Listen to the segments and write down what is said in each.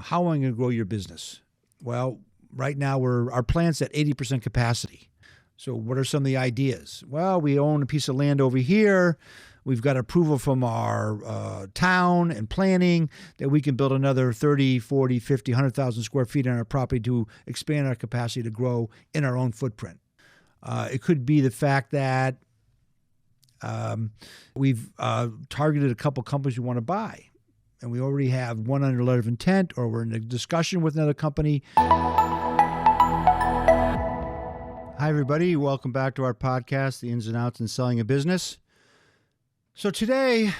how am I going to grow your business? Well, right now our plant's at 80% capacity. So what are some of the ideas? Well, we own a piece of land over here. We've got approval from our town and planning that we can build another 30, 40, 50, 100,000 square feet on our property to expand our capacity to grow in our own footprint. It could be the fact that we've targeted a couple companies we want to buy, and we already have one under letter of intent, or we're in a discussion with another company. Hi, everybody. Welcome back to our podcast, The Ins and Outs in Selling a Business. So today,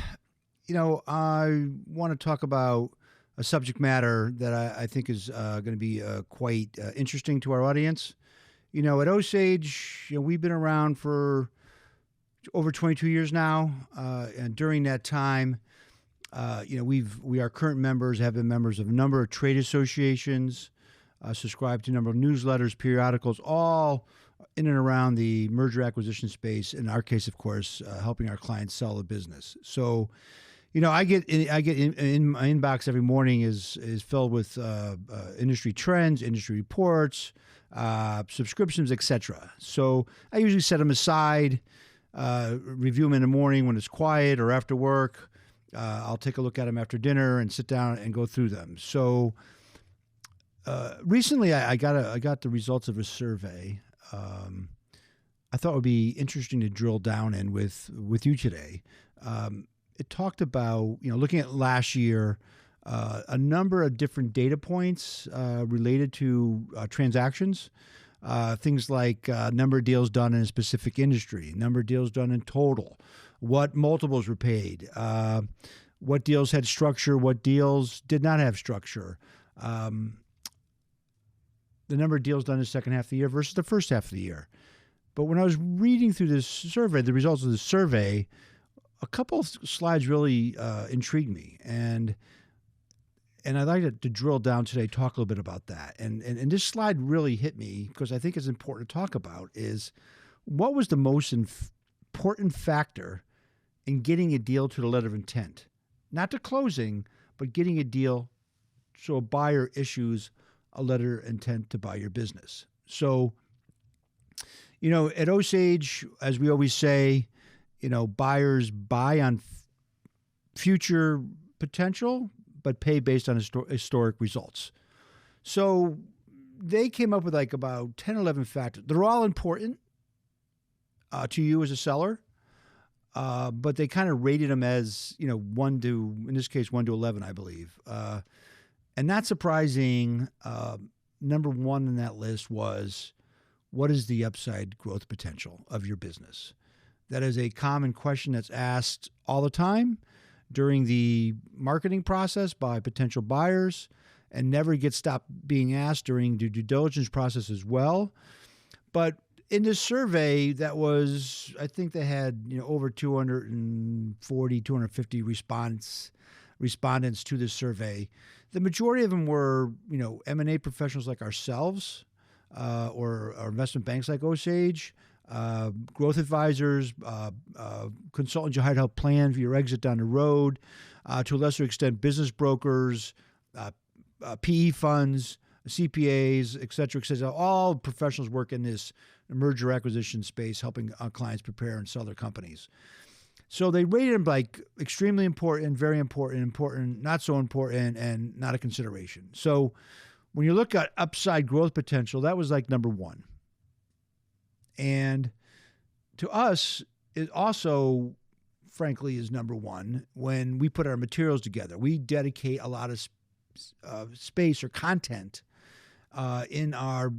I want to talk about a subject matter that I think is going to be quite interesting to our audience. At Osage, we've been around for over 22 years now, and during that time, we are current members, have been members of a number of trade associations, subscribed to a number of newsletters, periodicals, all in and around the merger acquisition space. In our case, of course, helping our clients sell a business. So, I get in my inbox every morning is filled with industry trends, industry reports, subscriptions, etc. So I usually set them aside, review them in the morning when it's quiet or after work. I'll take a look at them after dinner and sit down and go through them. So recently, I got the results of a survey. I thought it would be interesting to drill down in with you today. It talked about, looking at last year, a number of different data points related to transactions, things like number of deals done in a specific industry, number of deals done in total, what multiples were paid, what deals had structure, what deals did not have structure, the number of deals done in the second half of the year versus the first half of the year. But when I was reading through this survey, the results of the survey, a couple of slides really intrigued me. And I'd like to drill down today, talk a little bit about that. And this slide really hit me because I think it's important to talk about is what was the most important factor in getting a deal to the letter of intent? Not to closing, but getting a deal so a buyer issues a letter of intent to buy your business. So, at Osage, as we always say, buyers buy on future potential, but pay based on historic results. So they came up with like about 10, 11 factors. They're all important to you as a seller, but they kind of rated them as, in this case, 1 to 11, I believe. And not surprising, number one in that list was, what is the upside growth potential of your business? That is a common question that's asked all the time during the marketing process by potential buyers and never gets stopped being asked during the due diligence process as well. But in this survey that was, I think they had, over 240, 250 respondents to this survey. The majority of them were, M&A professionals like ourselves, or investment banks like Osage, growth advisors, consultants you hired to help plan for your exit down the road, to a lesser extent, business brokers, PE funds, CPAs, et cetera, all professionals work in this merger acquisition space, helping clients prepare and sell their companies. So they rated them like extremely important, very important, not so important, and not a consideration. So when you look at upside growth potential, that was like number one. And to us, it also, frankly, is number one when we put our materials together. We dedicate a lot of space or content in our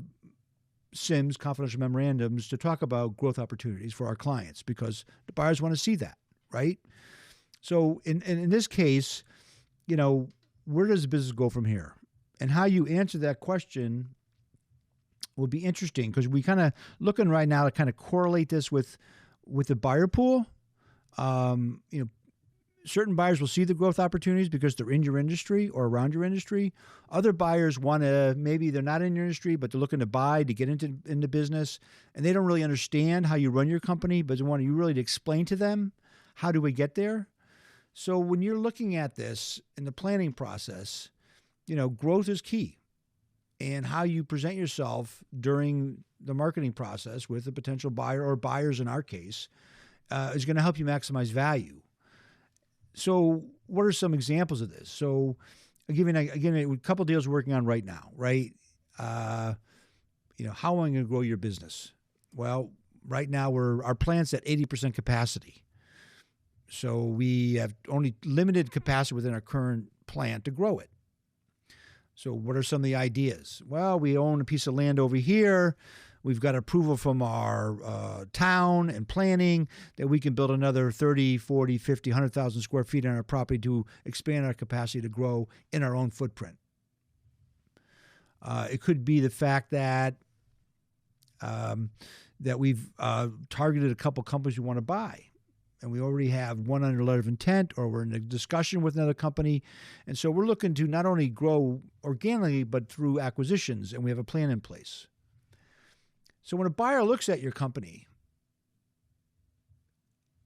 CIMs, confidential memorandums, to talk about growth opportunities for our clients because the buyers want to see that, right? So in this case, where does the business go from here? And how you answer that question will be interesting because we kind of looking right now to kind of correlate this with the buyer pool. Certain buyers will see the growth opportunities because they're in your industry or around your industry. Other buyers want to, maybe they're not in your industry, but they're looking to buy to get into business, and they don't really understand how you run your company, but they want you really to explain to them, how do we get there? So when you're looking at this in the planning process, growth is key. And how you present yourself during the marketing process with a potential buyer or buyers in our case is going to help you maximize value. So what are some examples of this? So I'll give you a couple of deals we're working on right now, right? How am I going to grow your business? Well, right now our plant's at 80% capacity. So we have only limited capacity within our current plant to grow it. So what are some of the ideas? Well, we own a piece of land over here. We've got approval from our town and planning that we can build another 30, 40, 50, 100,000 square feet on our property to expand our capacity to grow in our own footprint. It could be the fact that we've targeted a couple companies we want to buy. And we already have one under letter of intent, or we're in a discussion with another company. And so we're looking to not only grow organically, but through acquisitions, and we have a plan in place. So when a buyer looks at your company,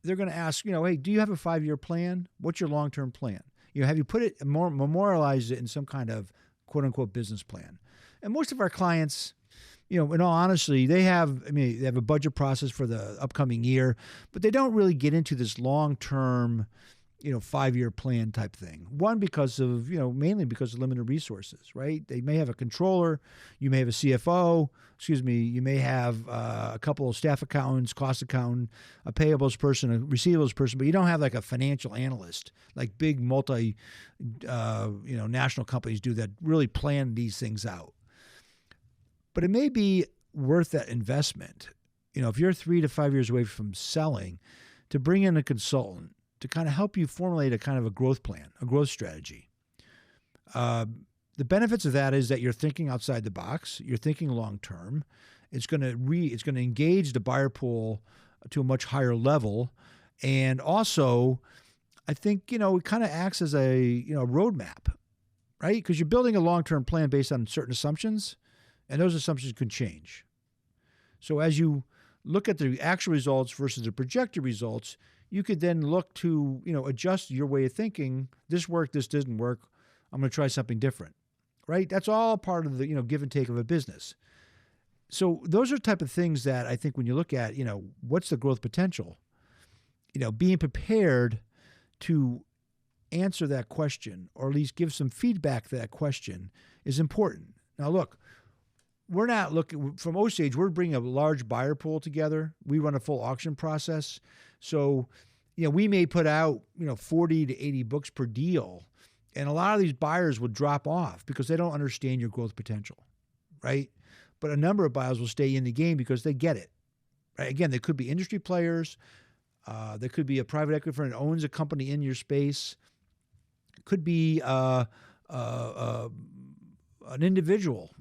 they're going to ask, hey, do you have a 5-year plan? What's your long-term plan? Have you put it, memorialized it in some kind of quote-unquote business plan? And most of our clients, in all honesty, they have a budget process for the upcoming year, but they don't really get into this long-term, 5-year plan type thing. One, mainly because of limited resources, right? They may have a controller, you may have a CFO, you may have a couple of staff accountants, cost accountant, a payables person, a receivables person, but you don't have like a financial analyst, like big national companies do that really plan these things out. But it may be worth that investment, if you're 3 to 5 years away from selling, to bring in a consultant to kind of help you formulate a kind of a growth plan, a growth strategy. The benefits of that is that you're thinking outside the box, you're thinking long term. It's going to engage the buyer pool to a much higher level, and also, I think it kind of acts as a roadmap, right? Because you're building a long term plan based on certain assumptions. And those assumptions can change. So as you look at the actual results versus the projected results, you could then look to, adjust your way of thinking. This worked, this didn't work. I'm going to try something different, right? That's all part of the, give and take of a business. So those are the type of things that I think when you look at, what's the growth potential, being prepared to answer that question, or at least give some feedback to that question, is important. Now, look, we're not looking from Osage. We're bringing a large buyer pool together. We run a full auction process. So, we may put out, 40 to 80 books per deal. And a lot of these buyers will drop off because they don't understand your growth potential, right? But a number of buyers will stay in the game because they get it, right? Again, they could be industry players. There could be a private equity firm that owns a company in your space. It could be an individual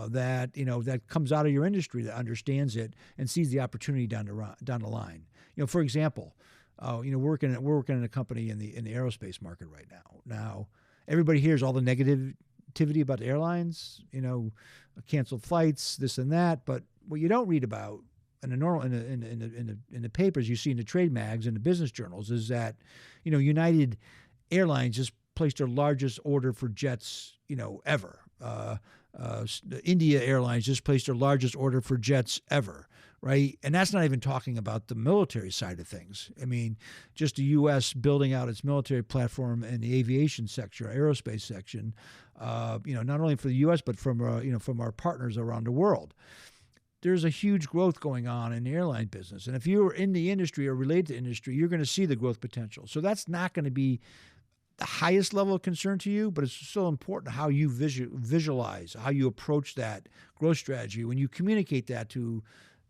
that comes out of your industry that understands it and sees the opportunity down the line. For example, we're working in a company in the aerospace market right now. Now, everybody hears all the negativity about the airlines, canceled flights, this and that. But what you don't read about in the papers you see in the trade mags and the business journals is that, United Airlines just placed their largest order for jets, ever. India Airlines just placed their largest order for jets ever, right? And that's not even talking about the military side of things. Just the U.S. building out its military platform in the aviation section, aerospace section, not only for the U.S., but from our partners around the world. There's a huge growth going on in the airline business. And if you're in the industry or related to industry, you're going to see the growth potential. So that's not going to be the highest level of concern to you, but it's still important how you visualize, how you approach that growth strategy when you communicate that to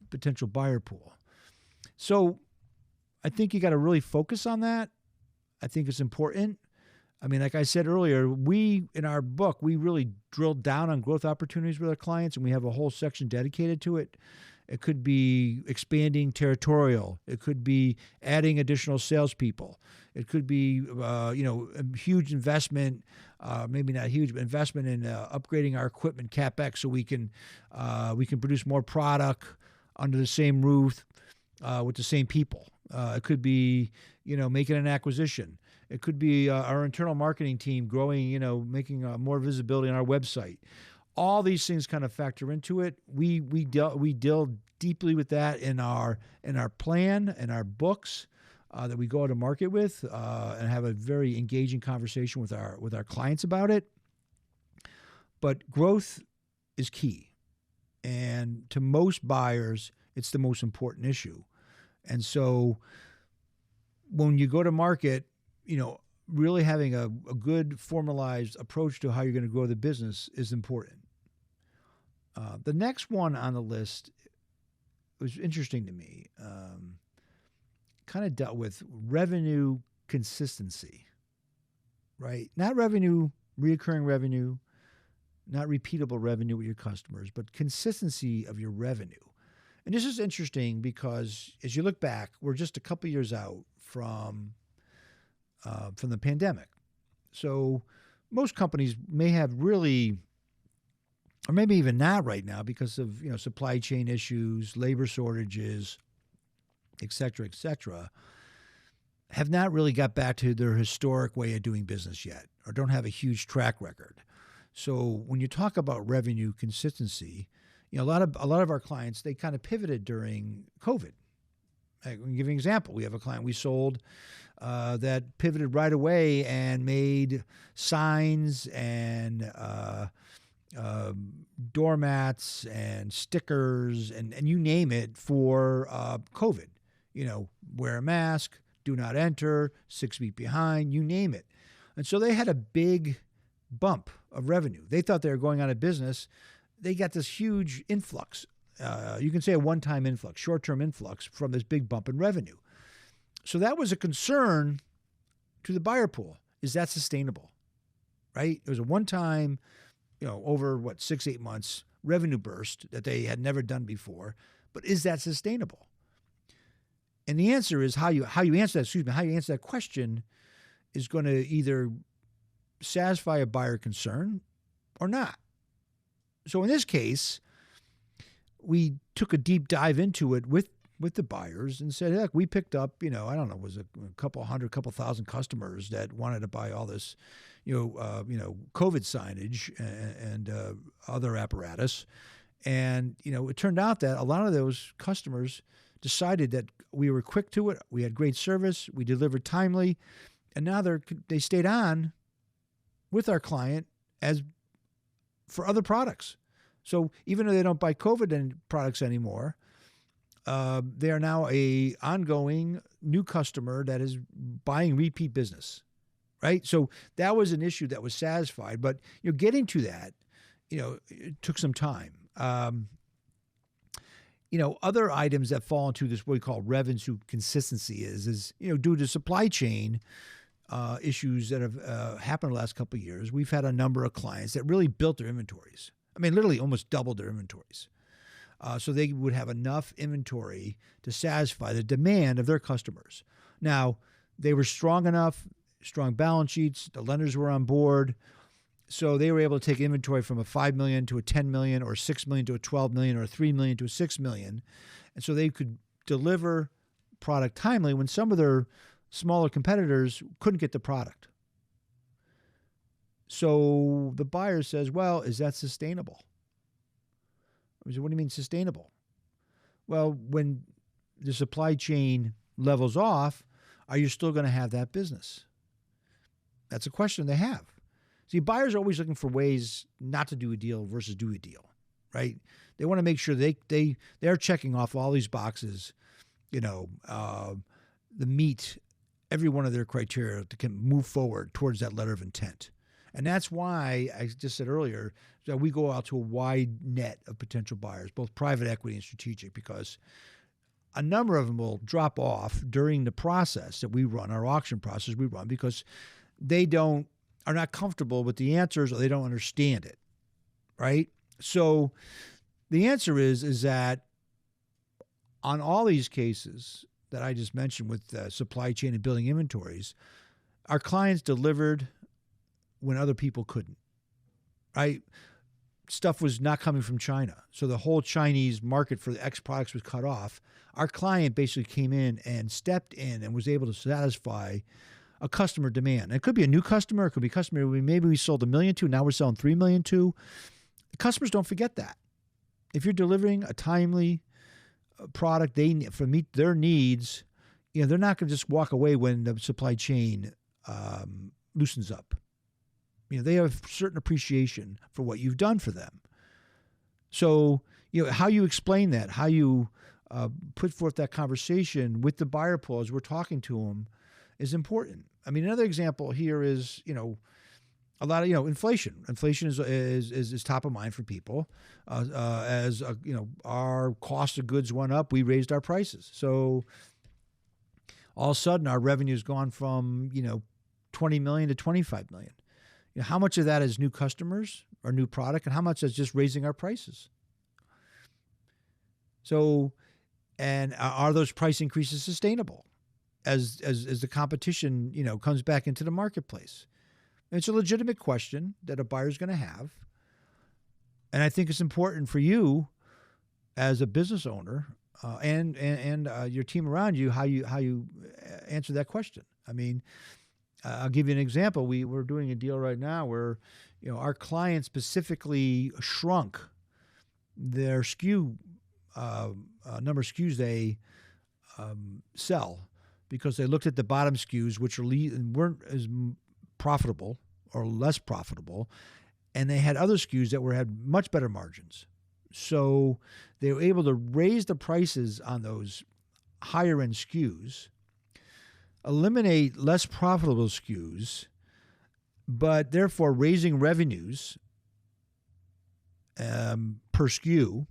potential buyer pool. So I think you got to really focus on that. I think it's important. Like I said earlier, in our book, we really drilled down on growth opportunities with our clients, and we have a whole section dedicated to it. It could be expanding territorial. It could be adding additional salespeople. It could be, a huge investment, maybe not huge, but investment in upgrading our equipment CapEx so we can produce more product under the same roof with the same people. It could be, making an acquisition. It could be our internal marketing team growing, making more visibility on our website. All these things kind of factor into it. We deal deeply with that in our plan and our books that we go to market with, and have a very engaging conversation with our clients about it. But growth is key, and to most buyers, it's the most important issue. And so, when you go to market, really having a good formalized approach to how you're going to grow the business is important. The next one on the list was interesting to me. Kind of dealt with revenue consistency, right? Not reoccurring revenue, not repeatable revenue with your customers, but consistency of your revenue. And this is interesting because as you look back, we're just a couple years out from the pandemic. So most companies may have really, or maybe even not right now because of supply chain issues, labor shortages, et cetera, have not really got back to their historic way of doing business yet, or don't have a huge track record. So when you talk about revenue consistency, a lot of our clients, they kind of pivoted during COVID. I can give you an example. We have a client we sold that pivoted right away and made signs and doormats and stickers and you name it for COVID. Wear a mask, do not enter, 6 feet behind, you name it. And so they had a big bump of revenue. They thought they were going out of business. They got this huge influx. You can say a one-time influx, short-term influx from this big bump in revenue. So that was a concern to the buyer pool. Is that sustainable? Right? It was a one-time, over 6-8 months revenue burst that they had never done before. But is that sustainable? And the answer is how you answer that question is going to either satisfy a buyer concern or not. So in this case, we took a deep dive into it with the buyers and said, heck, we picked up, was a couple thousand customers that wanted to buy all this, COVID signage and other apparatus. And, it turned out that a lot of those customers decided that we were quick to it. We had great service. We delivered timely. And now they stayed on with our client as for other products. So even though they don't buy COVID products anymore, they are now a ongoing new customer that is buying repeat business, right? So that was an issue that was satisfied. But getting to that, it took some time. Other items that fall into this what we call revenue consistency is due to supply chain issues that have happened the last couple of years. We've had a number of clients that really built their inventories. I mean, literally almost doubled their inventories. So they would have enough inventory to satisfy the demand of their customers. Now, they were strong balance sheets, the lenders were on board, so they were able to take inventory from a $5 million to a $10 million or $6 million to a $12 million or a $3 million to a $6 million. And so they could deliver product timely when some of their smaller competitors couldn't get the product. So the buyer says, well, is that sustainable? I said, what do you mean sustainable? Well, when the supply chain levels off, are you still going to have that business? That's a question they have. See, buyers are always looking for ways not to do a deal versus do a deal, right? They want to make sure they're checking off all these boxes, the meet every one of their criteria to can move forward towards that letter of intent. And that's why I just said earlier that we go out to a wide net of potential buyers, both private equity and strategic, because a number of them will drop off during the process that we run, our auction process we run, because they are not comfortable with the answers or they don't understand it, right? So the answer is that on all these cases that I just mentioned with supply chain and building inventories, our clients delivered when other people couldn't, right? Stuff was not coming from China. So the whole Chinese market for the X products was cut off. Our client basically came in and stepped in and was able to satisfy a customer demand. It could be a new customer. It could be a customer maybe we sold $1 million to. Now we're selling $3 million to. Customers don't forget that. If you're delivering a timely product for meet their needs, they're not going to just walk away when the supply chain loosens up. They have certain appreciation for what you've done for them. So, how you explain that, how you put forth that conversation with the buyer pool as we're talking to them is important. I mean, another example here is, a lot of, inflation. Inflation is top of mind for people. Our cost of goods went up, we raised our prices. So all of a sudden our revenue's gone from, 20 million to 25 million. How much of that is new customers or new product, and how much is just raising our prices? So, and are those price increases sustainable as the competition, comes back into the marketplace? And it's a legitimate question that a buyer's going to have. And I think it's important for you as a business owner and your team around you, how you answer that question. I mean, I'll give you an example. We're doing a deal right now where, our client specifically shrunk their SKU number of SKUs they sell, because they looked at the bottom SKUs, which weren't as profitable or less profitable, and they had other SKUs that had much better margins. So they were able to raise the prices on those higher end SKUs, eliminate less profitable SKUs, but therefore raising revenues per SKU.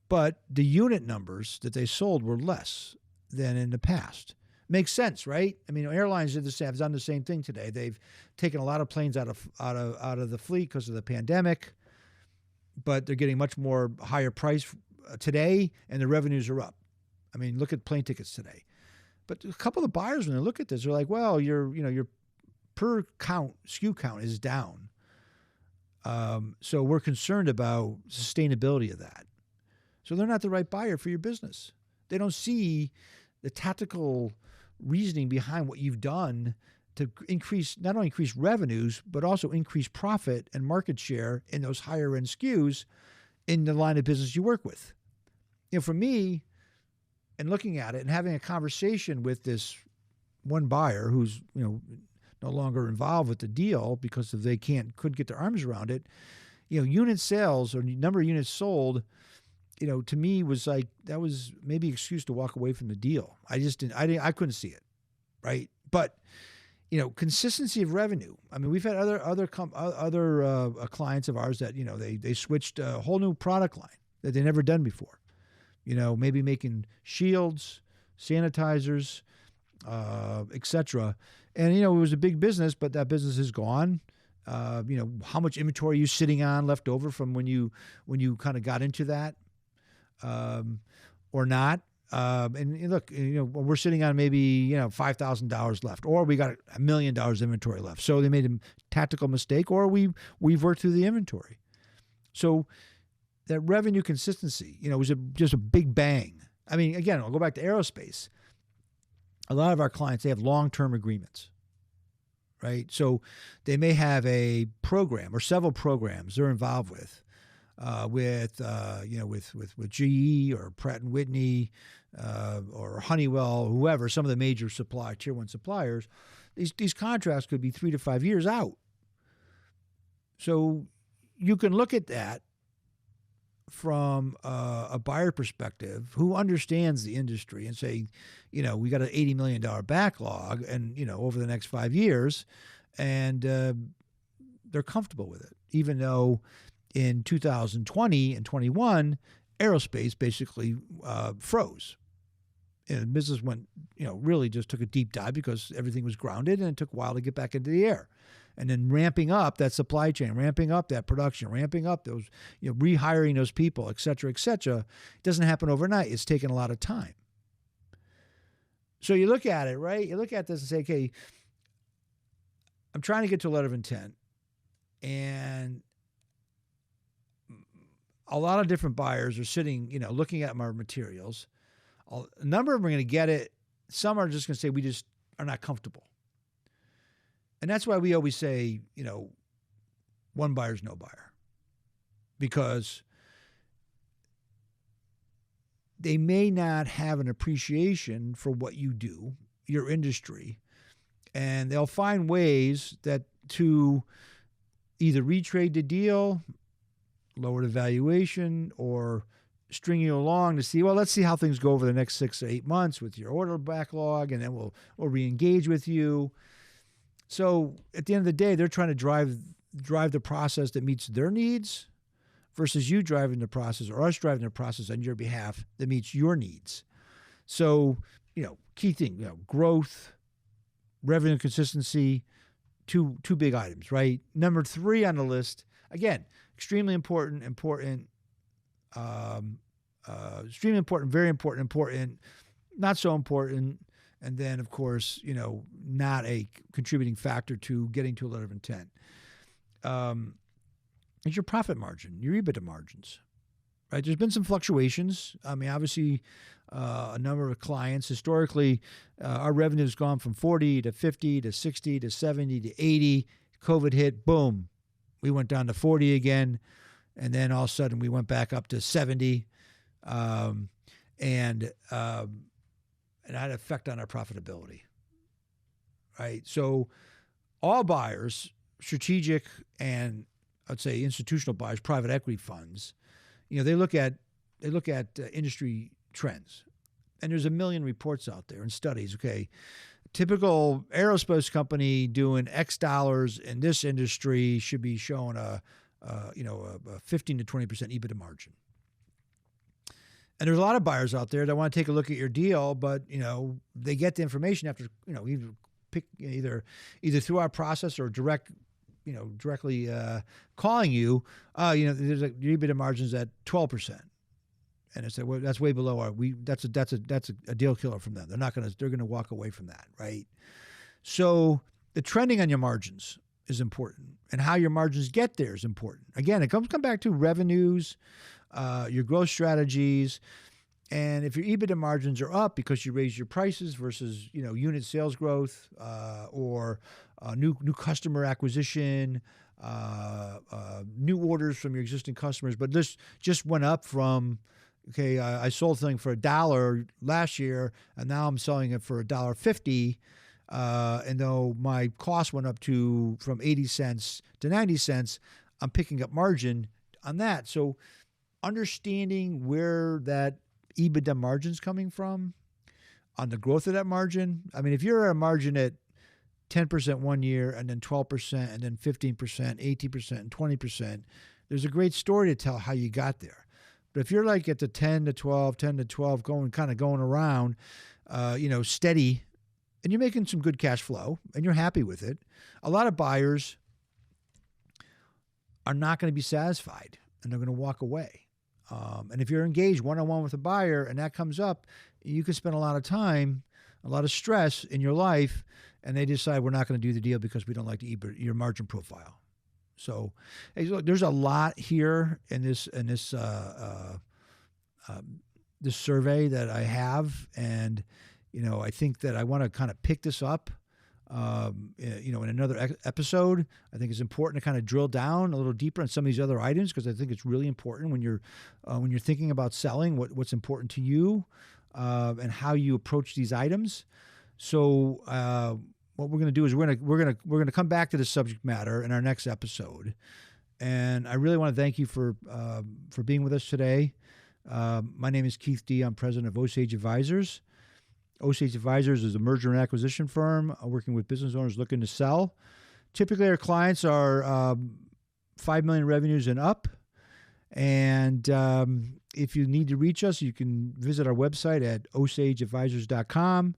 But the unit numbers that they sold were less than in the past. Makes sense, right? I mean, airlines have done the same thing today. They've taken a lot of planes out of the fleet because of the pandemic, but they're getting much more higher price today, and the revenues are up. I mean, look at plane tickets today. But a couple of buyers, when they look at this, they're like, well, your per count, SKU count is down. So we're concerned about sustainability of that. So they're not the right buyer for your business. They don't see the tactical reasoning behind what you've done to not only increase revenues, but also increase profit and market share in those higher end SKUs in the line of business you work with. For me, and looking at it and having a conversation with this one buyer who's, no longer involved with the deal because they couldn't get their arms around it, unit sales or number of units sold, to me was like, that was maybe an excuse to walk away from the deal. I couldn't see it. Right. But, consistency of revenue. I mean, we've had other clients of ours that, they switched a whole new product line that they never done before, maybe making shields, sanitizers, et cetera. And, it was a big business, but that business is gone. How much inventory are you sitting on left over from when you kind of got into that? Or not. And look, we're sitting on maybe, $5,000 left, or we got $1 million inventory left. So they made a tactical mistake, or we've worked through the inventory. So that revenue consistency, was just a big bang. I mean, again, I'll go back to aerospace. A lot of our clients, they have long-term agreements, right? So they may have a program or several programs they're involved with GE or Pratt & Whitney or Honeywell, whoever, some of the major tier one suppliers. These contracts could be 3 to 5 years out. So you can look at that from a buyer perspective who understands the industry and say, we got an $80 million backlog and, over the next 5 years, and they're comfortable with it, even though in 2020 and 21, aerospace basically froze. And business went, really just took a deep dive because everything was grounded, and it took a while to get back into the air. And then ramping up that supply chain, ramping up that production, ramping up those, rehiring those people, et cetera, it doesn't happen overnight. It's taken a lot of time. So you look at it, right? You look at this and say, okay, I'm trying to get to a letter of intent, and a lot of different buyers are sitting, looking at my materials. A number of them are going to get it. Some are just going to say, we just are not comfortable. And that's why we always say, one buyer's no buyer, because they may not have an appreciation for what you do, your industry, and they'll find ways that to either retrade the deal, lower the valuation, or string you along to see, well, let's see how things go over the next 6 to 8 months with your order backlog, and then we'll re-engage with you. So at the end of the day, they're trying to drive the process that meets their needs versus you driving the process, or us driving the process on your behalf that meets your needs. So, key thing, growth, revenue consistency, two big items, right? Number 3 on the list, again, extremely important, extremely important, very important, not so important, and then, of course, not a contributing factor to getting to a letter of intent. Is your profit margin, your EBITDA margins, right? There's been some fluctuations. I mean, obviously, a number of clients, historically, our revenue has gone from 40 to 50 to 60 to 70 to 80. COVID hit, boom, we went down to 40 again. And then all of a sudden we went back up to 70. And it had an effect on our profitability, right? So all buyers, strategic and I'd say institutional buyers, private equity funds, they look at industry trends, and there's a million reports out there and studies. Okay, typical aerospace company doing X dollars in this industry should be showing a 15 to 20% EBITDA margin. And there's a lot of buyers out there that want to take a look at your deal, but they get the information after either through our process or directly calling you. There's your EBITDA margins at 12%, and I said, well, that's way below that's a deal killer from them. They're gonna walk away from that, right? So the trending on your margins is important, and how your margins get there is important. Again, it come back to revenues, your growth strategies, and if your EBITDA margins are up because you raise your prices versus unit sales growth, or new customer acquisition, new orders from your existing customers, but this just went up from, okay, I sold something for $1 last year, and now I'm selling it for $1.50. And though my cost went up from 80 cents to 90 cents, I'm picking up margin on that. So understanding where that EBITDA margin's coming from on the growth of that margin. I mean, if you're at a margin at 10% one year and then 12% and then 15%, 18% and 20%, there's a great story to tell how you got there. But if you're like at the 10 to 12 going around, steady, and you're making some good cash flow and you're happy with it, a lot of buyers are not going to be satisfied and they're going to walk away. And if you're engaged one-on-one with a buyer and that comes up, you can spend a lot of time, a lot of stress in your life, and they decide we're not going to do the deal because we don't like your margin profile. So, hey, look, there's a lot here in this survey that I have, and I think that I want to kind of pick this up, in another episode. I think it's important to kind of drill down a little deeper on some of these other items, because I think it's really important when you're thinking about selling, what's important to you, and how you approach these items. So what we're going to do is we're going to come back to this subject matter in our next episode. And I really want to thank you for being with us today. My name is Keith D. I'm president of Osage Advisors. Osage Advisors is a merger and acquisition firm working with business owners looking to sell. Typically, our clients are $5 million revenues and up. And if you need to reach us, you can visit our website at osageadvisors.com.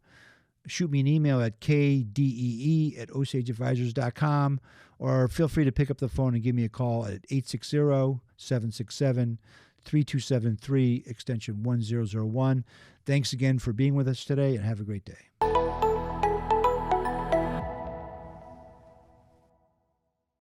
Shoot me an email at kdee@osageadvisors.com, or feel free to pick up the phone and give me a call at 860-767-3273, extension 1001. Thanks again for being with us today, and have a great day.